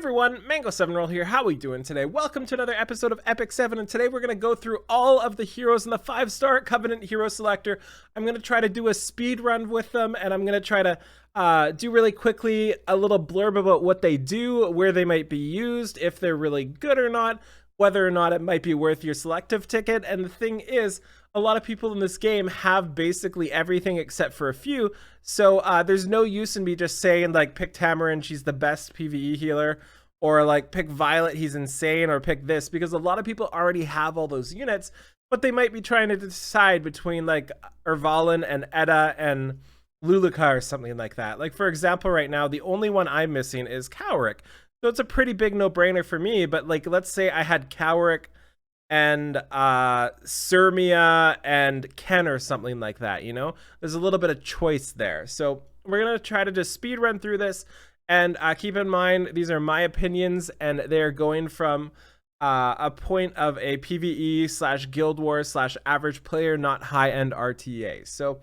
everyone, Mango7Roll here. How we doing today? Welcome to another episode of Epic 7, and today we're going to go through all of the heroes in the 5-star Covenant Hero Selector. I'm going to try to do a speed run with them, and I'm going to try to do really quickly a little blurb about what they do, where they might be used, if they're really good or not, whether or not it might be worth your selective ticket. And the thing is, a lot of people in this game have basically everything except for a few, so there's no use in me just saying like pick Tamarin, she's the best PvE healer, or like pick Violet, he's insane, or pick this, because a lot of people already have all those units, but they might be trying to decide between like Ervalin and Edda and Luluka or something like that. Like for example, right now the only one I'm missing is Cowrick, so it's a pretty big no-brainer for me. But like, let's say I had Cowrick and Sirmia and Ken or something like that, you know? There's a little bit of choice there. So we're going to try to just speed run through this. And keep in mind, these are my opinions, and they're going from a point of a PvE slash Guild Wars slash average player, not high-end RTA. So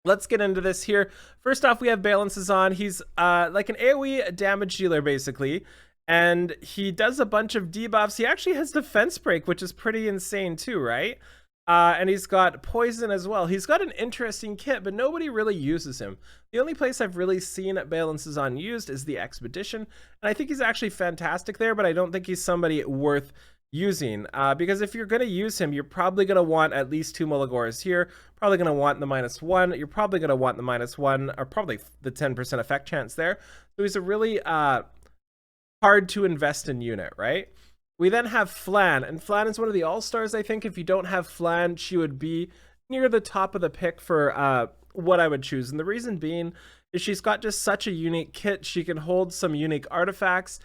let's get into this here. First off, we have Balances on. He's like an AoE damage dealer, basically. And he does a bunch of debuffs. He actually has defense break, which is pretty insane too, right? And he's got poison as well. He's got an interesting kit, but nobody really uses him. The only place I've really seen Balances on used is the Expedition. And I think he's actually fantastic there, but I don't think he's somebody worth using. Because if you're going to use him, you're probably going to want at least 2 Mulligores here. Probably going to want the -1. You're probably going to want the -1, or probably the 10% effect chance there. So he's a really hard to invest in unit, right? We then have Flan, and Flan is one of the all-stars. I think if you don't have Flan, she would be near the top of the pick for what I would choose. And the reason being is she's got just such a unique kit. She can hold some unique artifacts.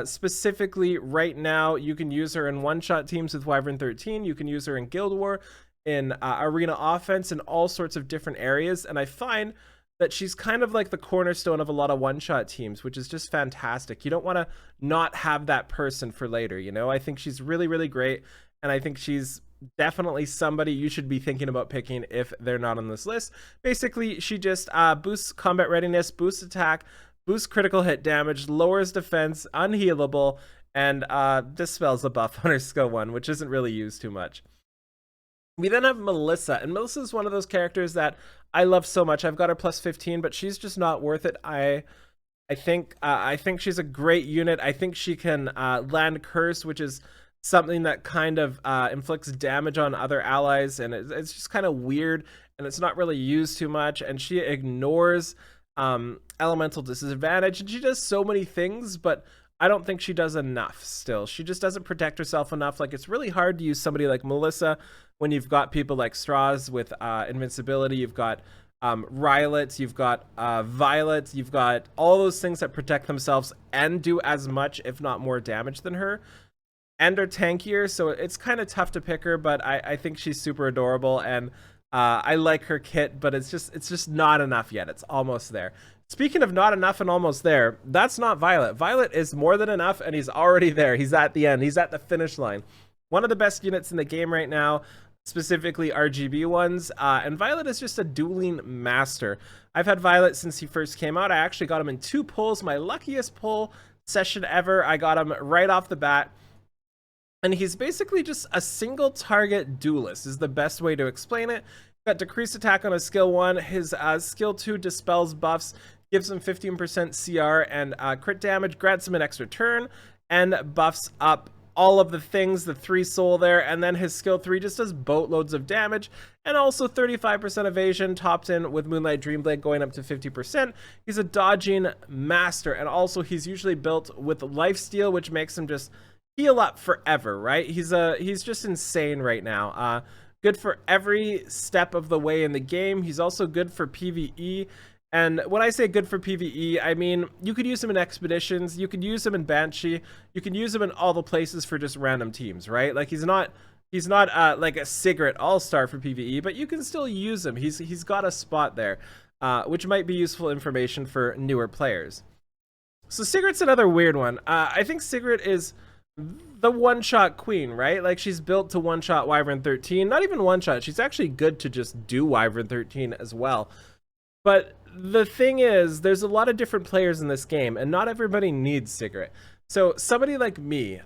Specifically right now, you can use her in one-shot teams with Wyvern 13. You can use her in Guild War, in arena offense, in all sorts of different areas. And I find that she's kind of like the cornerstone of a lot of one-shot teams, which is just fantastic. You don't want to not have that person for later, you know? I think she's really, really great, and I think she's definitely somebody you should be thinking about picking if they're not on this list. Basically, she just boosts combat readiness, boosts attack, boosts critical hit damage, lowers defense, unhealable, and dispels a buff on her skill 1, which isn't really used too much. We then have Melissa, and Melissa is one of those characters that I love so much. I've got her +15, but she's just not worth it. I think she's a great unit. I think she can land Curse, which is something that kind of inflicts damage on other allies, and it's just kind of weird, and it's not really used too much. And she ignores elemental disadvantage, and she does so many things, but I don't think she does enough still. She just doesn't protect herself enough. Like, it's really hard to use somebody like Melissa when you've got people like Straws with invincibility. You've got Rylot, you've got Violet, you've got all those things that protect themselves and do as much, if not more damage than her, and are tankier. So it's kind of tough to pick her, but I think she's super adorable, and I like her kit, but it's just not enough yet. It's almost there. Speaking of not enough and almost there, that's not Violet. Violet is more than enough, and he's already there. He's at the end. He's at the finish line. One of the best units in the game right now, specifically RGB ones, and Violet is just a dueling master. I've had Violet since he first came out. I actually got him in 2 pulls, my luckiest pull session ever. I got him right off the bat, and he's basically just a single target duelist is the best way to explain it. Got decreased attack on his skill 1. His skill 2 dispels buffs, gives him 15% CR and crit damage, grants him an extra turn, and buffs up all of the things, the 3 soul there. And then his skill 3 just does boatloads of damage, and also 35% evasion, topped in with Moonlight Dreamblade going up to 50%. He's a dodging master, and also he's usually built with lifesteal, which makes him just heal up forever, right? He's just insane right now. Good for every step of the way in the game. He's also good for PvE. And when I say good for PvE, I mean, you could use him in Expeditions, you could use him in Banshee, you can use him in all the places for just random teams, right? Like, he's not like a Sigrid all-star for PvE, but you can still use him. He's got a spot there, which might be useful information for newer players. So Sigrid's another weird one. I think Sigrid is the one-shot queen, right? Like, she's built to one-shot Wyvern 13. Not even one-shot. She's actually good to just do Wyvern 13 as well. But the thing is, there's a lot of different players in this game, and not everybody needs Cigarette. So somebody like me,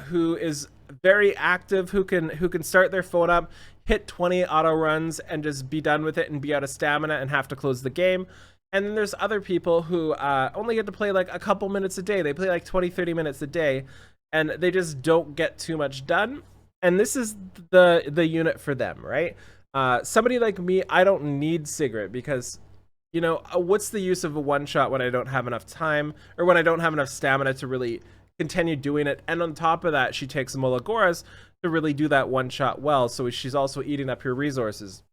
who is very active, who can start their phone up, hit 20 auto runs, and just be done with it and be out of stamina and have to close the game. And then there's other people who only get to play like a couple minutes a day. They play like 20, 30 minutes a day, and they just don't get too much done. And this is the unit for them, right? Somebody like me, I don't need Cigarette because, you know, what's the use of a one shot when I don't have enough time, or when I don't have enough stamina to really continue doing it? And on top of that, she takes Molagoras to really do that one shot well, so she's also eating up your resources.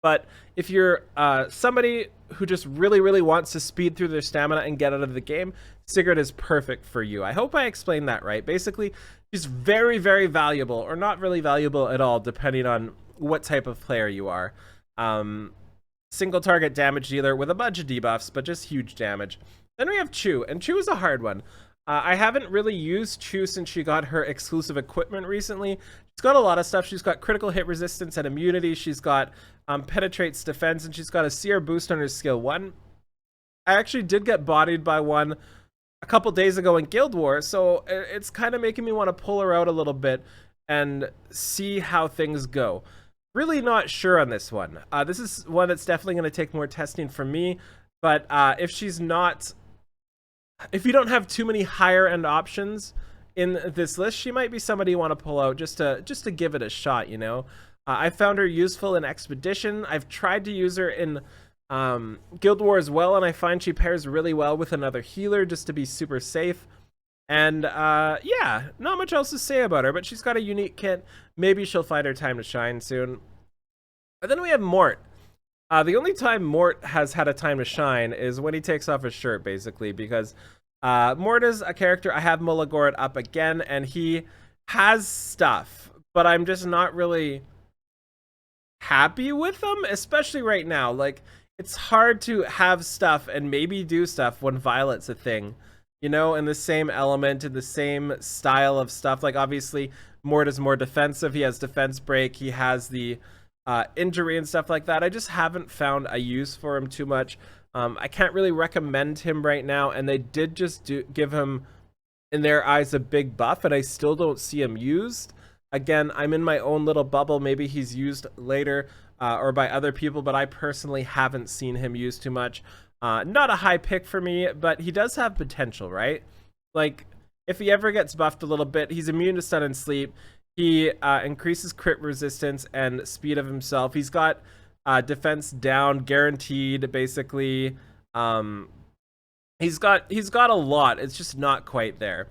But if you're somebody who just really wants to speed through their stamina and get out of the game, Sigurd is perfect for you. I hope I explained that right. Basically, she's very valuable, or not really valuable at all, depending on what type of player you are. Single target damage dealer with a bunch of debuffs, but just huge damage. Then we have Chu, and Chu is a hard one. I haven't really used Chu since she got her exclusive equipment recently. She's got a lot of stuff. She's got critical hit resistance and immunity. She's got penetrates defense, and she's got a CR boost on her skill 1. I actually did get bodied by one a couple days ago in Guild Wars, so it's kind of making me want to pull her out a little bit and see how things go. Really not sure on this one. This is one that's definitely going to take more testing from me, but if you don't have too many higher end options in this list, she might be somebody you want to pull out just to give it a shot, you know. I found her useful in Expedition. I've tried to use her in Guild War as well, and I find she pairs really well with another healer just to be super safe. And yeah, not much else to say about her, but she's got a unique kit. Maybe she'll find her time to shine soon. And then we have Mort. The only time Mort has had a time to shine is when he takes off his shirt, basically, because Mort is a character. I have Molagorat up again, and he has stuff, but I'm just not really happy with them, especially right now. Like, it's hard to have stuff and maybe do stuff when Violet's a thing, you know, in the same element, in the same style of stuff. Like, obviously, Mort is more defensive. He has defense break. He has the injury and stuff like that. I just haven't found a use for him too much. I can't really recommend him right now, and they did just give him, in their eyes, a big buff, and I still don't see him used. Again, I'm in my own little bubble. Maybe he's used later or by other people, but I personally haven't seen him used too much. Not a high pick for me, but he does have potential, right? Like, if he ever gets buffed a little bit, he's immune to stun and sleep. He increases crit resistance and speed of himself. He's got defense down, guaranteed, basically. He's got a lot. It's just not quite there.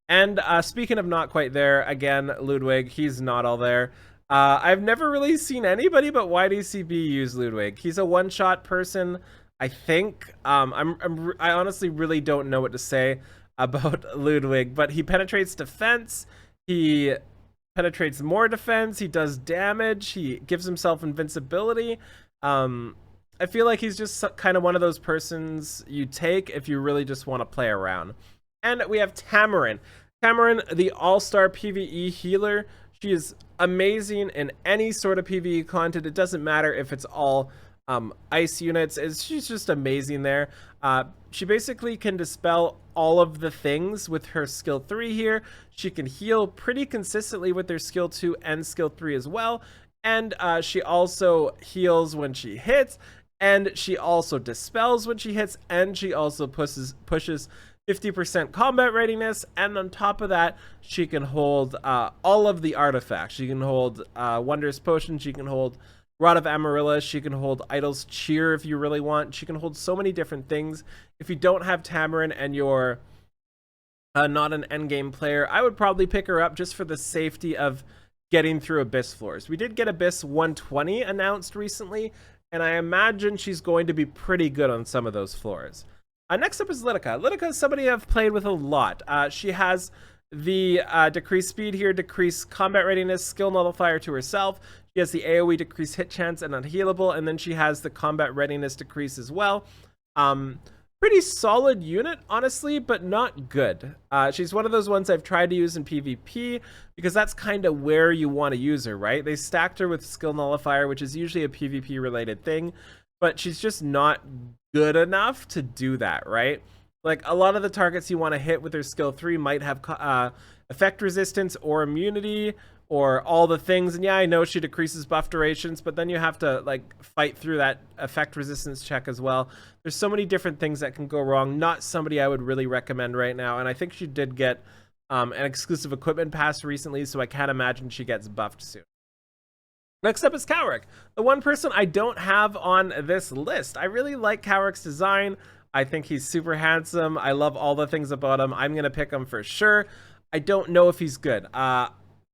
And speaking of not quite there, again, Ludwig, he's not all there. I've never really seen anybody but YDCB use Ludwig. He's a one-shot person, I think. I honestly really don't know what to say about Ludwig, but he penetrates defense. He penetrates more defense. He does damage. He gives himself invincibility. I feel like he's just kind of one of those persons you take if you really just want to play around. And we have Tamarin. Tamarin, the all-star PvE healer. She is amazing in any sort of PvE content. It doesn't matter if it's all ice units. She's just amazing there. She basically can dispel all of the things with her skill 3 here. She can heal pretty consistently with her skill 2 and skill 3 as well. And she also heals when she hits, and she also dispels when she hits, and she also pushes 50% combat readiness, and on top of that, she can hold all of the artifacts. She can hold Wondrous Potion, she can hold Rod of Amaryllis, she can hold Idol's Cheer if you really want. She can hold so many different things. If you don't have Tamarin and you're not an endgame player, I would probably pick her up just for the safety of getting through Abyss floors. We did get Abyss 120 announced recently, and I imagine she's going to be pretty good on some of those floors. Next up is Litika. Litika is somebody I've played with a lot. She has the decreased speed here, decreased combat readiness, skill nullifier to herself. She has the AoE decreased hit chance and unhealable, and then she has the combat readiness decrease as well. Pretty solid unit, honestly, but not good. She's one of those ones I've tried to use in PvP because that's kind of where you want to use her, right? They stacked her with skill nullifier, which is usually a PvP related thing. but she's just not good enough to do that, right? Like a lot of the targets you want to hit with her skill 3 might have effect resistance or immunity or all the things. And yeah, I know she decreases buff durations, but then you have to like fight through that effect resistance check as well. There's so many different things that can go wrong. Not somebody I would really recommend right now. And I think she did get an exclusive equipment pass recently, so I can't imagine she gets buffed soon. Next up is Cowrick, the one person I don't have on this list. I really like Cowrick's design. I think he's super handsome. I love all the things about him. I'm going to pick him for sure. I don't know if he's good.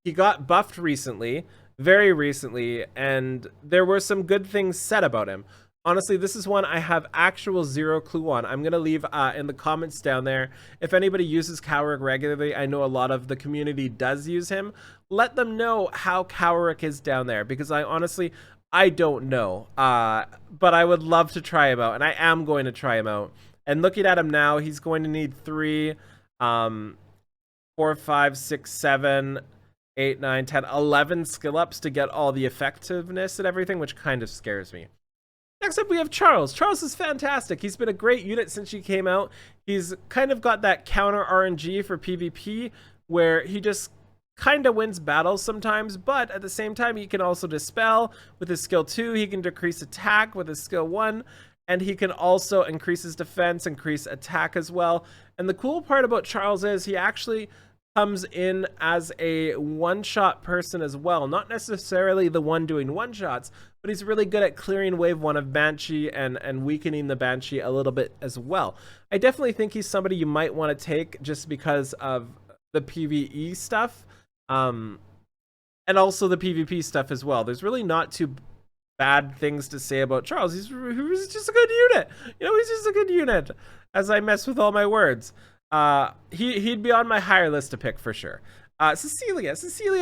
He got buffed recently, very recently, and there were some good things said about him. Honestly, this is one I have actual zero clue on. I'm going to leave in the comments down there. If anybody uses Cowrick regularly, I know a lot of the community does use him. Let them know how Cowrick is down there, because I don't know. But I would love to try him out, and I am going to try him out. And looking at him now, he's going to need 3, 4, 5, 6, 7, 8, 9, 10, 11 skill ups to get all the effectiveness and everything, which kind of scares me. Next up, we have Charles. Charles is fantastic. He's been a great unit since he came out. He's kind of got that counter RNG for PvP, where he just kind of wins battles sometimes, but at the same time, he can also dispel. With his skill 2, he can decrease attack with his skill 1, and he can also increase his defense, increase attack as well. And the cool part about Charles is he actually comes in as a one-shot person as well. Not necessarily the one doing one-shots, but he's really good at clearing wave 1 of Banshee and weakening the Banshee a little bit as well. I definitely think he's somebody you might want to take just because of the PvE stuff, and also the PvP stuff as well. There's really not too bad things to say about Charles. He's just a good unit. You know, he's just a good unit, as I mess with all my words. He'd be on my higher list to pick for sure. Cecilia,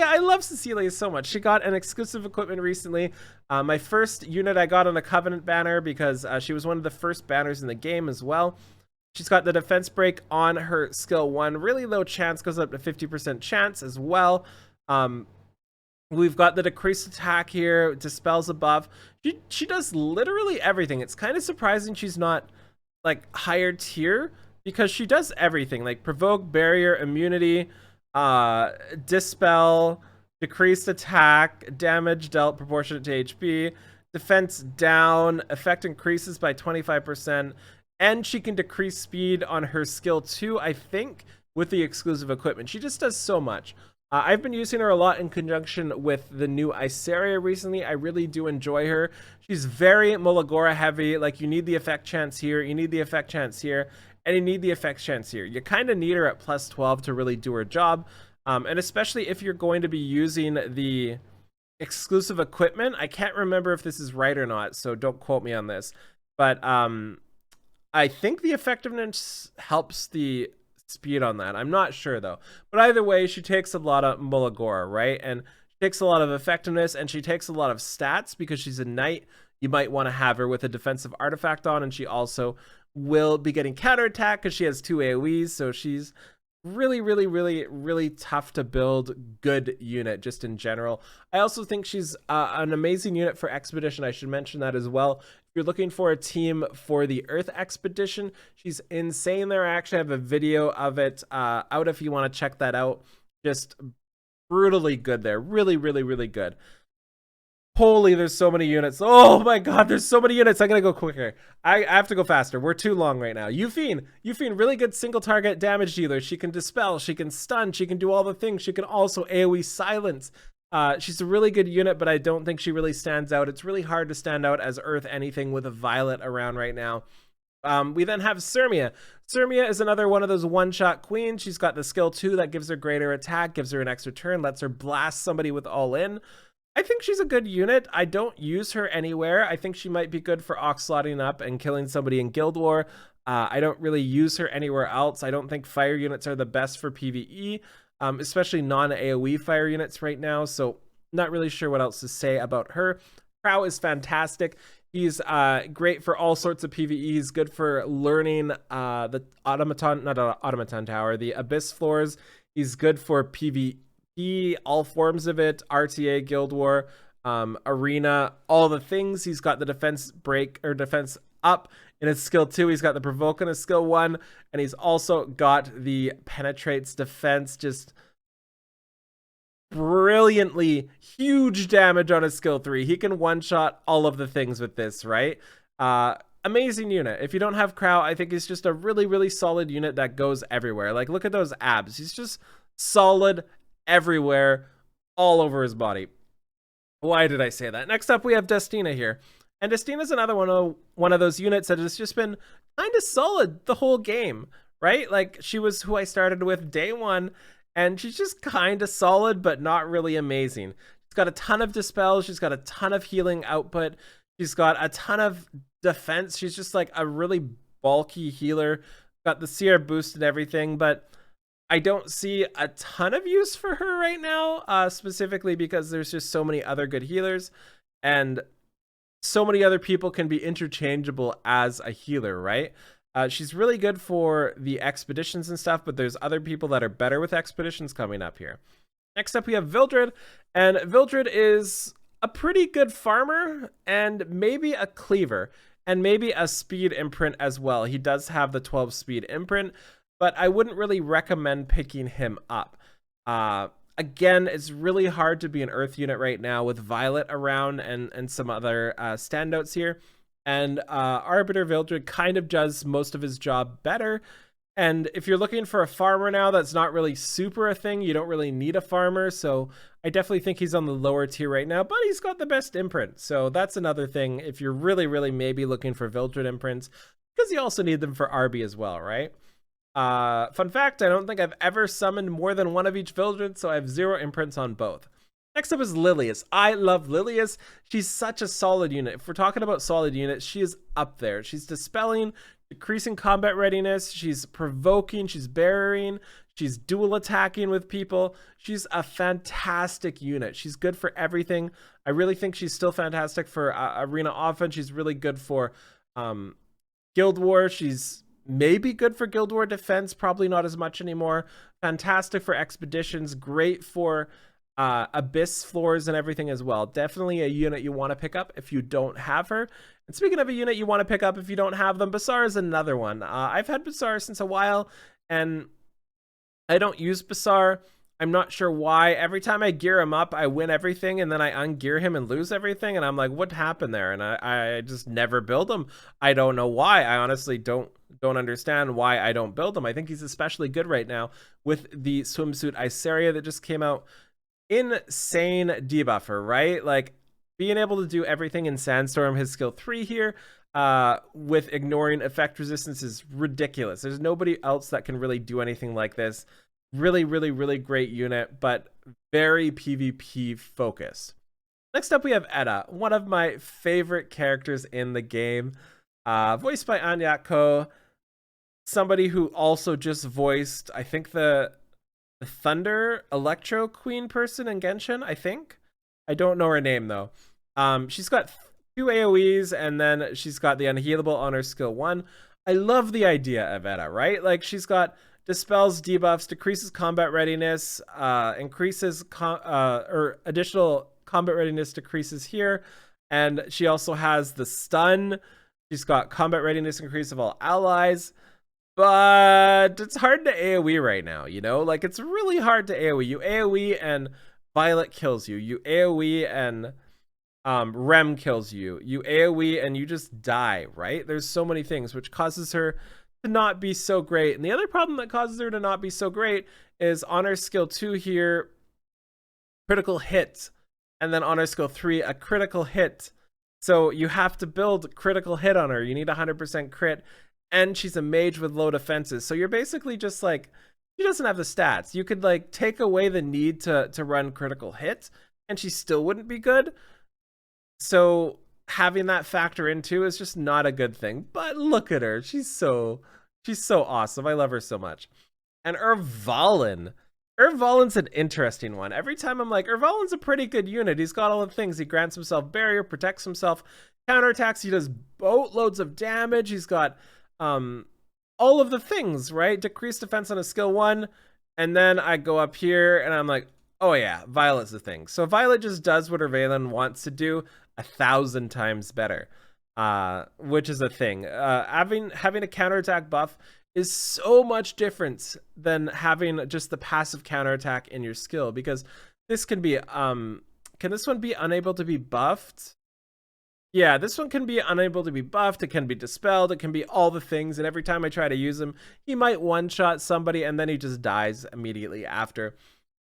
I love Cecilia so much. She got an exclusive equipment recently. My first unit I got on a Covenant banner, because she was one of the first banners in the game as well. She's got the defense break on her skill 1. Really low chance, goes up to 50% chance as well. We've got the decreased attack here, dispels a buff. She does literally everything. It's kind of surprising she's not like higher tier, because she does everything, like provoke, barrier, immunity, dispel, decreased attack, damage dealt proportionate to HP, defense down, effect increases by 25%, and she can decrease speed on her skill 2, I think, with the exclusive equipment. She just does so much. I've been using her a lot in conjunction with the new Iseria recently. I really do enjoy her. She's very Mulagora heavy. Like, you need the effect chance here, you need the effect chance here, and you need the effect chance here. You kind of need her at plus 12 to really do her job. And especially if you're going to be using the exclusive equipment. I can't remember if this is right or not, so don't quote me on this. But I think the effectiveness helps the speed on that. I'm not sure though. But either way, she takes a lot of Mulagora, right? And she takes a lot of effectiveness, and she takes a lot of stats because she's a knight. You might want to have her with a defensive artifact on, and she also will be getting counterattack because she has 2 AoEs, so she's really tough to build good unit just in general. I also think she's an amazing unit for Expedition. I should mention that as well. If you're looking for a team for the Earth Expedition, she's insane there. I actually have a video of it out if you want to check that out. Just brutally good there. Really good. Holy, there's so many units. Oh my god, there's so many units. I'm gonna go quicker. I have to go faster. We're too long right now. Yufine, really good single target damage dealer. She can dispel, she can stun, she can do all the things. She can also AoE silence. She's a really good unit, but I don't think she really stands out. It's really hard to stand out as Earth anything with a Violet around right now. We then have Sirmia. Sirmia is another one of those one-shot queens. She's got the skill 2 that gives her greater attack, gives her an extra turn, lets her blast somebody with all in. I think she's a good unit. I don't use her anywhere. I think she might be good for oxlotting up and killing somebody in Guild War. I don't really use her anywhere else. I don't think fire units are the best for PvE, especially non-AoE fire units right now. So not really sure what else to say about her. Prow is fantastic. He's great for all sorts of PvE. He's good for learning the automaton tower, the abyss floors. He's good for PvE, all forms of it, RTA, Guild War. arena, all the things. He's got the defense break or defense up in his skill 2. He's got the provoke in his skill 1, and he's also got the penetrates defense, just brilliantly huge damage on his skill 3. He can one-shot all of the things with this, right? Amazing unit. If you don't have Crow, I think he's just a really, really solid unit that goes everywhere. Like, look at those abs. He's just solid everywhere, all over his body. Why did I say that? Next up, we have Destina here. And Destina's another one of those units that has just been kind of solid the whole game, right? Like, she was who I started with day 1, and she's just kind of solid, but not really amazing. She's got a ton of dispels. She's got a ton of healing output. She's got a ton of defense. She's just like a really bulky healer. Got the CR boost and everything, but I don't see a ton of use for her right now, specifically because there's just so many other good healers, and so many other people can be interchangeable as a healer, right? She's really good for the expeditions and stuff, but there's other people that are better with expeditions coming up here. Next up, we have Vildred, and Vildred is a pretty good farmer and maybe a cleaver and maybe a speed imprint as well. He does have the 12 speed imprint, but I wouldn't really recommend picking him up. Again, it's really hard to be an Earth unit right now with Violet around and some other standouts here. And Arbiter Vildred kind of does most of his job better. And if you're looking for a farmer now, that's not really super a thing. You don't really need a farmer. So I definitely think he's on the lower tier right now, but he's got the best imprint. So that's another thing if you're really, really maybe looking for Vildred imprints, because you also need them for RB as well, right? Fun fact, I don't think I've ever summoned more than one of each Vildred, so I have 0 imprints on both. Next up is Lilius. I love Lilius. She's such a solid unit. If we're talking about solid units, she is up there. She's dispelling, decreasing combat readiness, she's provoking, she's barriering, she's dual attacking with people. She's a fantastic unit. She's good for everything. I really think she's still fantastic for arena offense. She's really good for Guild War. She's maybe good for Guild War defense, probably not as much anymore. Fantastic for expeditions, great for abyss floors and everything as well. Definitely a unit you want to pick up if you don't have her. And speaking of a unit you want to pick up if you don't have them, Basar is another one. I've had Basar since a while, and I don't use Basar. I'm not sure why. Every time I gear him up, I win everything, and then I ungear him and lose everything, and I'm like, what happened there? And I just never build him. I don't know why. I honestly don't understand why I don't build him. I think he's especially good right now with the swimsuit Iseria that just came out. Insane debuffer, right? Like, being able to do everything in Sandstorm, his skill 3 here, with ignoring effect resistance is ridiculous. There's nobody else that can really do anything like this. Really, really, really great unit, but very PvP focused. Next up, we have Edda, one of my favorite characters in the game, voiced by Anya Ko, somebody who also just voiced, I think, the Thunder Electro Queen person in Genshin, I think. I don't know her name, though. She's got 2 AoEs, and then she's got the Unhealable on her skill 1. I love the idea of Edda, right? Like, she's got dispels, debuffs, decreases combat readiness, increases or additional combat readiness decreases here, and she also has the stun. She's got combat readiness increase of all allies, but it's hard to AoE right now, you know? Like, it's really hard to AoE. You AoE and Violet kills you. You AoE and Rem kills you. You AoE and you just die, right? There's so many things, which causes her to not be so great. And the other problem that causes her to not be so great is on her skill 2 here, critical hit. And then on her skill 3, a critical hit. So you have to build critical hit on her. You need 100% crit. And she's a mage with low defenses. So you're basically just like, she doesn't have the stats. You could like take away the need to run critical hit, and she still wouldn't be good. So having that factor in too is just not a good thing. But look at her. She's so awesome. I love her so much. And Urvalin. Urvalin's an interesting one. Every time I'm like, Urvalin's a pretty good unit. He's got all the things. He grants himself barrier, protects himself, counterattacks. He does boatloads of damage. He's got all of the things, right? Decreased defense on a skill 1, and then I go up here and I'm like, Oh yeah, Violet's the thing. So Violet just does what her Valen wants to do 1,000 times better, which is a thing. Having a counterattack buff is so much different than having just the passive counterattack in your skill, because this can be can this one be unable to be buffed? Yeah, this one can be unable to be buffed, it can be dispelled, it can be all the things, and every time I try to use him, he might one-shot somebody and then he just dies immediately after.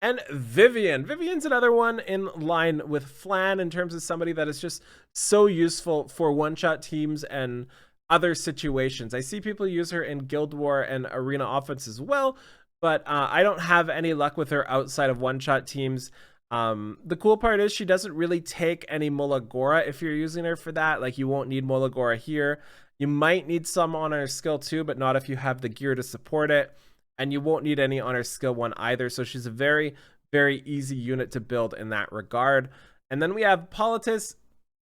And Vivian's another one in line with Flan in terms of somebody that is just so useful for one-shot teams and other situations. I see people use her in Guild War and Arena Offense as well, but I don't have any luck with her outside of one-shot teams. The cool part is she doesn't really take any Molagora if you're using her for that. Like, you won't need Molagora here. You might need some on her skill 2, but not if you have the gear to support it. And you won't need any on her skill 1 either. So she's a very, very easy unit to build in that regard. And then we have Politis,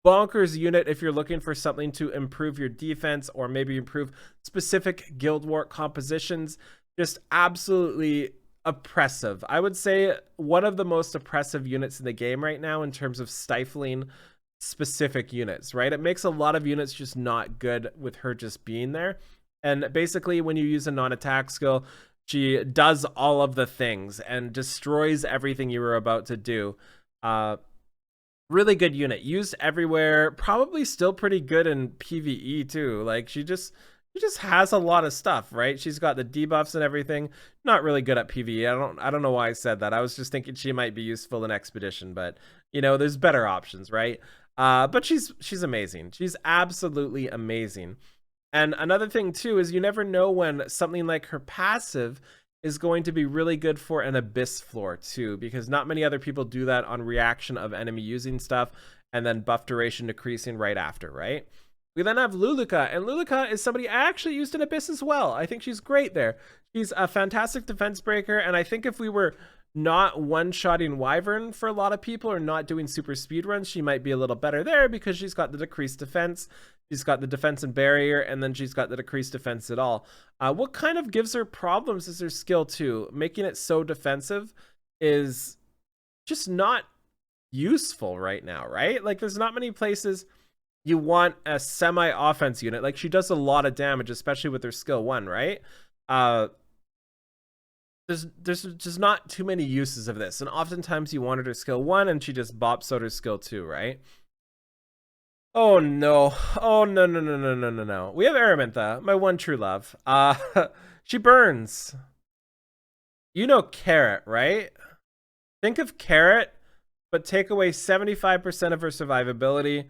bonkers unit if you're looking for something to improve your defense or maybe improve specific Guild War compositions. Just absolutely oppressive. I would say one of the most oppressive units in the game right now in terms of stifling specific units, right? It makes a lot of units just not good with her just being there. And basically, when you use a non-attack skill, she does all of the things and destroys everything you were about to do. Really good unit, used everywhere, probably still pretty good in PvE too. Like, she just has a lot of stuff, right? She's got the debuffs and everything. Not really good at PvE. I don't know why I said that. I was just thinking she might be useful in Expedition, but you know, there's better options, right? But she's amazing. She's absolutely amazing. And another thing too is you never know when something like her passive is going to be really good for an abyss floor too, because not many other people do that on reaction of enemy using stuff and then buff duration decreasing right after, right? We then have Luluka, and Luluka is somebody I actually used in Abyss as well. I think she's great there. She's a fantastic defense breaker, and I think if we were not one-shotting Wyvern for a lot of people or not doing super speed runs, she might be a little better there because she's got the decreased defense, she's got the defense and barrier, and then she's got the decreased defense at all. What kind of gives her problems is her skill 2. Making it so defensive is just not useful right now, right? Like, there's not many places you want a semi-offense unit. Like, she does a lot of damage, especially with her skill 1, right? There's just not too many uses of this, and oftentimes you wanted her skill 1 and she just bops out her skill 2, right? Oh no. Oh no. We have Araminta, my one true love. She burns. You know Carrot, right? Think of Carrot, but take away 75% of her survivability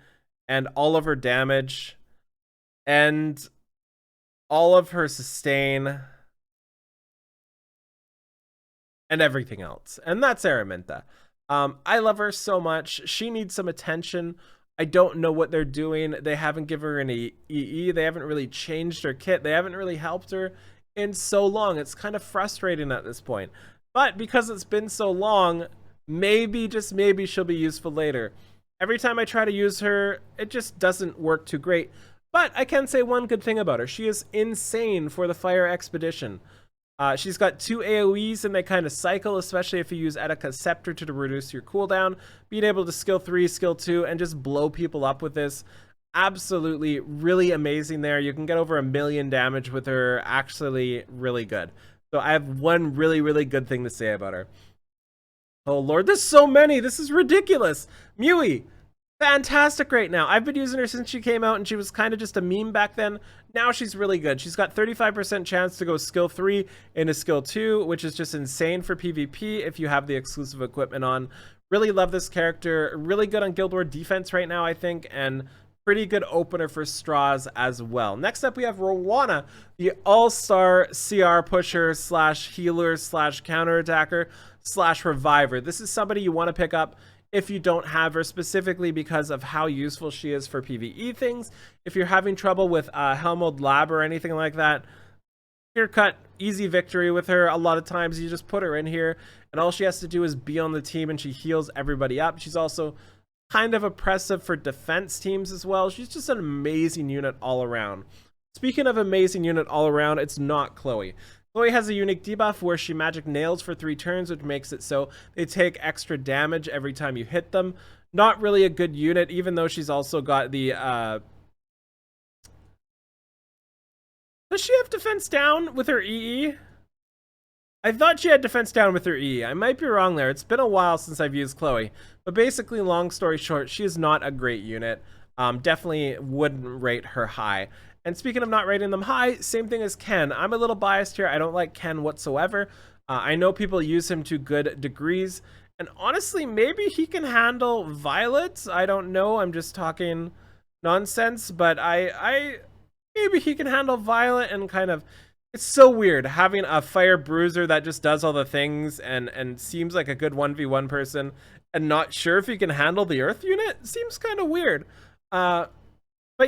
and all of her damage and all of her sustain and everything else. And that's Araminta. I love her so much. She needs some attention. I don't know what they're doing. They haven't given her any EE. They haven't really changed her kit. They haven't really helped her in so long. It's kind of frustrating at this point. But because it's been so long, maybe, just maybe, she'll be useful later. Every time I try to use her, it just doesn't work too great. But I can say one good thing about her. She is insane for the Fire Expedition. She's got 2 AoEs and they kind of cycle, especially if you use Etika's Scepter to reduce your cooldown. Being able to skill 3, skill 2, and just blow people up with this. Absolutely really amazing there. You can get over 1,000,000 damage with her. Actually really good. So I have one really, really good thing to say about her. Oh lord, there's so many. This is ridiculous. Mui, fantastic right now. I've been using her since she came out and she was kind of just a meme back then. Now she's really good. She's got 35% chance to go skill 3 into skill 2, which is just insane for PvP if you have the exclusive equipment on. Really love this character. Really good on Guild War defense right now, I think, and pretty good opener for straws as well. Next up, we have Rowana, the all-star CR pusher slash healer slash counterattacker slash reviver. This is somebody you want to pick up if you don't have her, specifically because of how useful she is for PvE things. If you're having trouble with Helmhold Lab or anything like that, clear cut, easy victory with her. A lot of times you just put her in here and all she has to do is be on the team and she heals everybody up. She's also kind of oppressive for defense teams as well. She's just an amazing unit all around. Speaking of amazing unit all around, it's not Chloe. Chloe has a unique debuff where she magic nails for 3 turns, which makes it so they take extra damage every time you hit them. Not really a good unit, even though she's also got the does she have defense down with her EE? I thought she had defense down with her EE. I might be wrong there. It's been a while since I've used Chloe. But basically, long story short, she is not a great unit. Definitely wouldn't rate her high. And speaking of not rating them high, same thing as Ken. I'm a little biased here. I don't like Ken whatsoever. I know people use him to good degrees. And honestly, maybe he can handle Violet. I don't know. I'm just talking nonsense. But maybe he can handle Violet and kind of... It's so weird having a fire bruiser that just does all the things and seems like a good 1v1 person and not sure if he can handle the earth unit. Seems kind of weird. But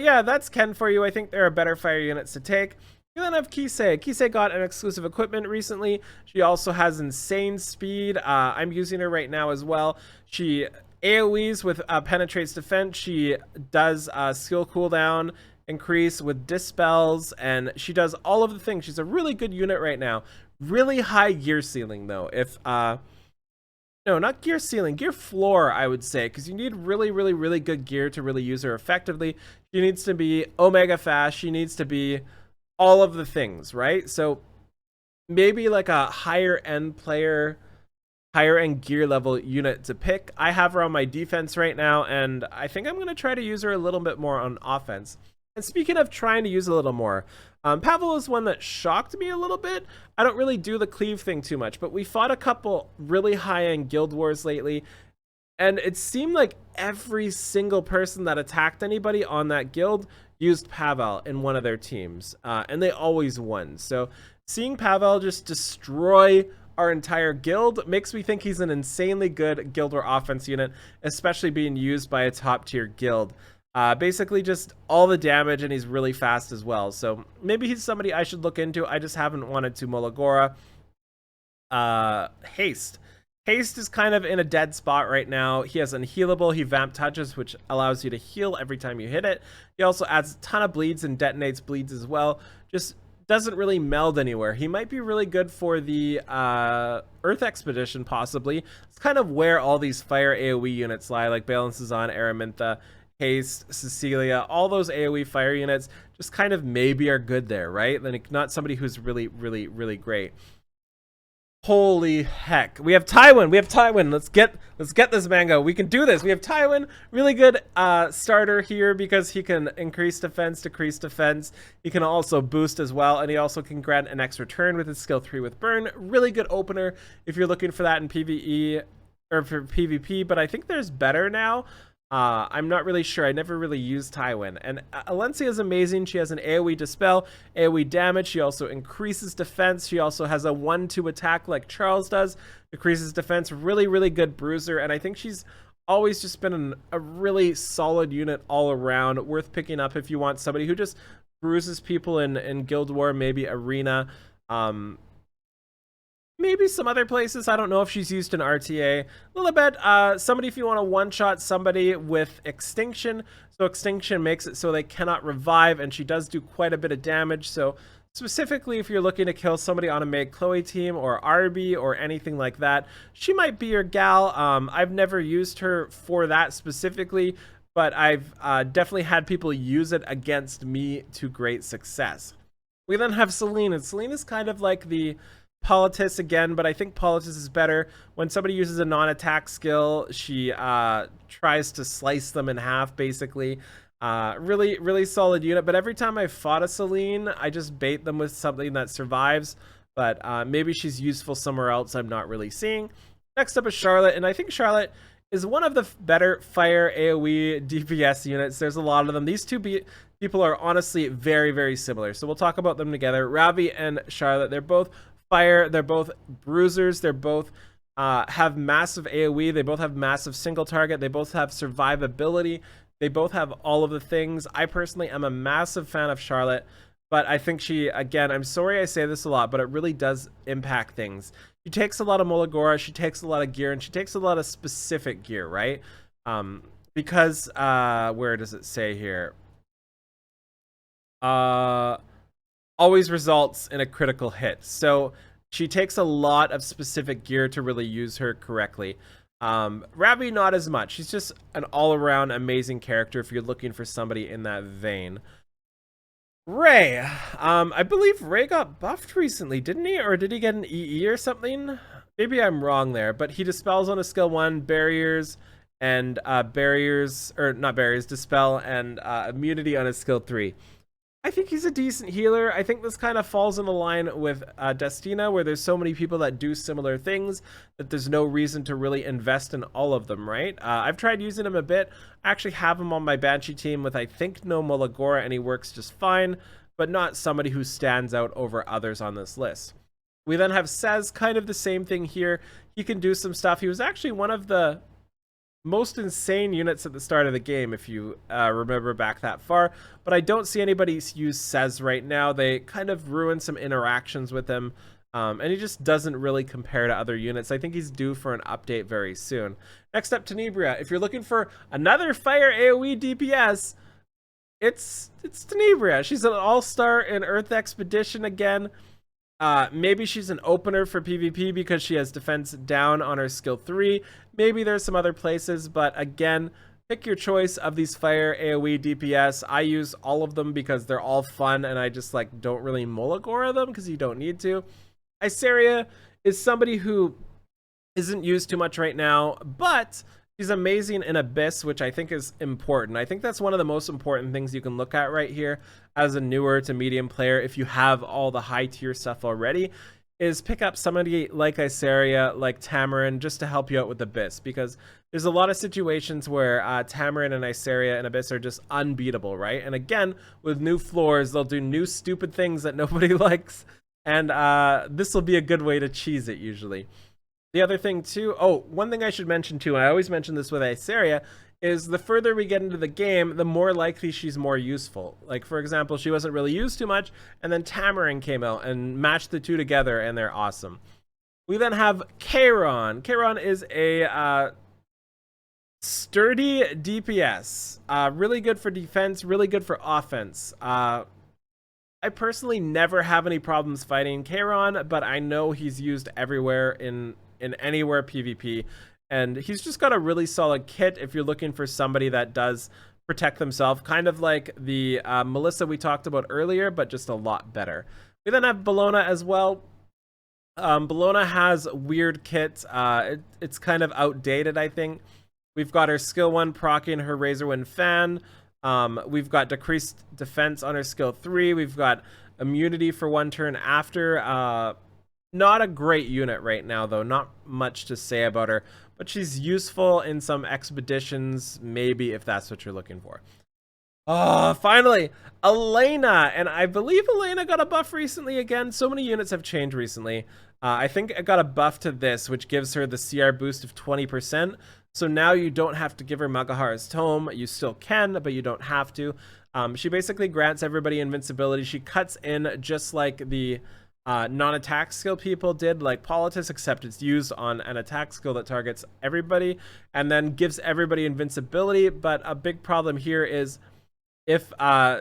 yeah, that's Ken for you. I think there are better fire units to take. You then have Kisei. Kisei got an exclusive equipment recently. She also has insane speed. I'm using her right now as well. She AoEs with penetrates defense. She does skill cooldown increase with dispels, and she does all of the things. She's a really good unit right now. Really high gear ceiling though. If no, not gear ceiling, gear floor, I would say, because you need really good gear to really use her effectively. She needs to be omega fast. She needs to be all of the things, right? So maybe like a higher end player, higher end gear level unit to pick. I have her on my defense right now, and I think I'm going to try to use her a little bit more on offense. And speaking of trying to use a little more, Pavel is one that shocked me a little bit. I don't really do the cleave thing too much, but we fought a couple really high-end guild wars lately, and it seemed like every single person that attacked anybody on that guild used Pavel in one of their teams, and they always won. So seeing Pavel just destroy our entire guild makes me think he's an insanely good guild war offense unit, especially being used by a top-tier guild. Basically just all the damage, and he's really fast as well. So maybe he's somebody I should look into. I just haven't wanted to Molagora. Haste. Haste is kind of in a dead spot right now. He has unhealable. He vamp touches, which allows you to heal every time you hit it. He also adds a ton of bleeds and detonates bleeds as well. Just doesn't really meld anywhere. He might be really good for the Earth Expedition, possibly. It's kind of where all these fire AoE units lie, like Balances on Araminta, Haste, Cecilia, all those AoE fire units just kind of maybe are good there, right? Then not somebody who's really great. Holy heck. We have Tywin. We have Tywin. Let's get this mango. We can do this. We have Tywin. Really good starter here because he can increase defense, decrease defense. He can also boost as well, and he also can grant an extra turn with his skill 3 with burn. Really good opener if you're looking for that in PvE or for PvP, but I think there's better now. I'm not really sure. I never really used Tywin. And Alencia is amazing. She has an AoE dispel, AoE damage. She also increases defense. She also has a 1-2 attack like Charles does. Decreases defense. Really good bruiser. And I think she's always just been a really solid unit all around. Worth picking up if you want somebody who just bruises people in Guild War, maybe Arena. Maybe some other places. I don't know if she's used in RTA. A little bit. Somebody if you want to one-shot somebody with Extinction. So Extinction makes it so they cannot revive, and she does do quite a bit of damage. So specifically if you're looking to kill somebody on a Meg Chloe team or Arby or anything like that, she might be your gal. I've never used her for that specifically, but I've definitely had people use it against me to great success. We then have Celine, and Celine is kind of like the Politis again, but I think Politis is better. When somebody uses a non-attack skill, she tries to slice them in half, basically. Really solid unit, but every time I fought a Celine, I just bait them with something that survives, but maybe she's useful somewhere else I'm not really seeing. Next up is Charlotte, and I think Charlotte is one of the better fire AoE DPS units. There's a lot of them. These two people are honestly very similar, so we'll talk about them together. Ravi and Charlotte, they're both fire, they're both bruisers, they're both have massive AoE, they both have massive single target, they both have survivability, they both have all of the things. I personally am a massive fan of Charlotte, but I think she, again, I'm sorry I say this a lot, but it really does impact things. She takes a lot of Molagora, she takes a lot of gear, and she takes a lot of specific gear, right? Because where does it say here? always results in a critical hit. So she takes a lot of specific gear to really use her correctly. Ravi, not as much. She's just an all-around amazing character if you're looking for somebody in that vein. Ray, I believe Ray got buffed recently, didn't he? Or did he get an EE or something? Maybe I'm wrong there, but he dispels on a skill 1, barriers, and barriers, or not barriers, dispel, and immunity on a skill 3. I think he's a decent healer. I think this kind of falls in the line with Destina, where there's so many people that do similar things that there's no reason to really invest in all of them, right? I've tried using him a bit. I actually have him on my Banshee team with, I think, no Molagora, and he works just fine, but not somebody who stands out over others on this list. We then have Sez, kind of the same thing here. He can do some stuff. He was actually one of the most insane units at the start of the game, if you remember back that far, but I don't see anybody use Sez right now. They kind of ruined some interactions with him, and he just doesn't really compare to other units. I think he's due for an update very soon. Next up, Tenebria. If you're looking for another fire AoE DPS, it's Tenebria. She's an all-star in Earth Expedition again. Maybe she's an opener for PvP because she has defense down on her skill 3. Maybe there's some other places, but again, pick your choice of these fire AoE DPS. I use all of them because they're all fun, and I just like don't really Molagora them because you don't need to. Iseria is somebody who isn't used too much right now, but she's amazing in Abyss, which I think is important. I think that's one of the most important things you can look at right here as a newer to medium player, if you have all the high tier stuff already, is pick up somebody like Iseria, like Tamarin, just to help you out with Abyss, because there's a lot of situations where Tamarin and Iseria and Abyss are just unbeatable, right? And again, with new floors, they'll do new stupid things that nobody likes, and this will be a good way to cheese it usually. The other thing too, one thing I should mention too, I always mention this with Iseria, is the further we get into the game, the more likely she's more useful. Like, for example, she wasn't really used too much, and then Tamarin came out and matched the two together, and they're awesome. We then have Kayron. Kayron is a sturdy DPS. Really good for defense, really good for offense. I personally never have any problems fighting Kayron, but I know he's used everywhere in anywhere PvP, and he's just got a really solid kit if you're looking for somebody that does protect themselves, kind of like the Melissa we talked about earlier, but just a lot better. We then have Bellona as well. Bellona has weird kit. It's kind of outdated, I think. We've got her skill 1 proccing her Razorwind fan. We've got decreased defense on her skill 3. We've got immunity for 1 turn after. Not a great unit right now, though. Not much to say about her, but she's useful in some expeditions, maybe, if that's what you're looking for. Finally, Elena. And I believe Elena got a buff recently again. So many units have changed recently. I think I got a buff to this, which gives her the CR boost of 20%. So now you don't have to give her Magahara's Tome. You still can, but you don't have to. She basically grants everybody invincibility. She cuts in just like the non-attack skill people did, like Politis, except it's used on an attack skill that targets everybody and then gives everybody invincibility. But a big problem here is if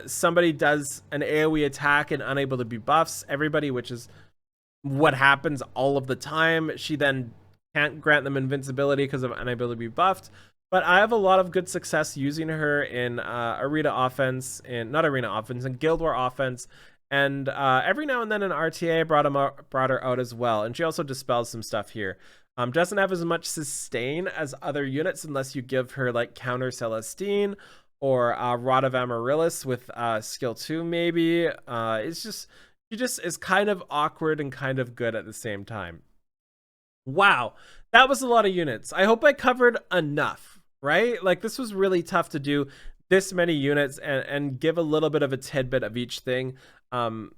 somebody does an AoE attack and unable to be buffs everybody, which is what happens all of the time, she then can't grant them invincibility because of unable to be buffed. But I have a lot of good success using her in arena offense, in Guild War offense. And every now and then in RTA brought her out as well. And she also dispels some stuff here. Doesn't have as much sustain as other units unless you give her like Counter Celestine or Rod of Amaryllis with skill 2 maybe. She just is kind of awkward and kind of good at the same time. Wow, that was a lot of units. I hope I covered enough, right? Like, this was really tough to do this many units and give a little bit of a tidbit of each thing. And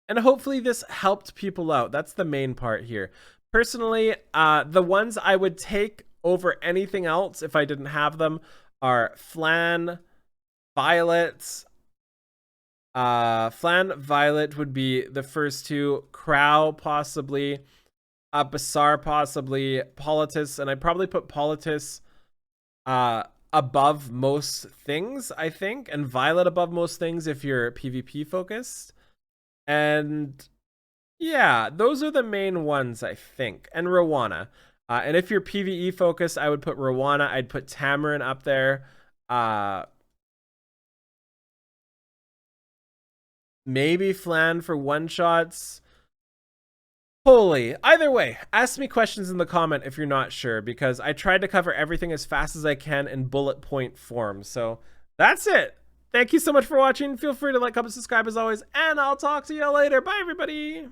hopefully this helped people out. That's the main part here. Personally, the ones I would take over anything else if I didn't have them are Flan, Violet. Flan, Violet would be the first two. Crow, possibly. Basar, possibly. Politis, and I'd probably put Politis above most things, I think, and Violet above most things if you're PvP focused. And yeah, those are the main ones, I think. And Rowana. And if you're PvE focused, I would put Rowana. I'd put Tamarin up there. Maybe Flan for one-shots. Holy. Either way, ask me questions in the comment if you're not sure, because I tried to cover everything as fast as I can in bullet point form. So that's it. Thank you so much for watching. Feel free to like, comment, subscribe as always, and I'll talk to you later. Bye, everybody.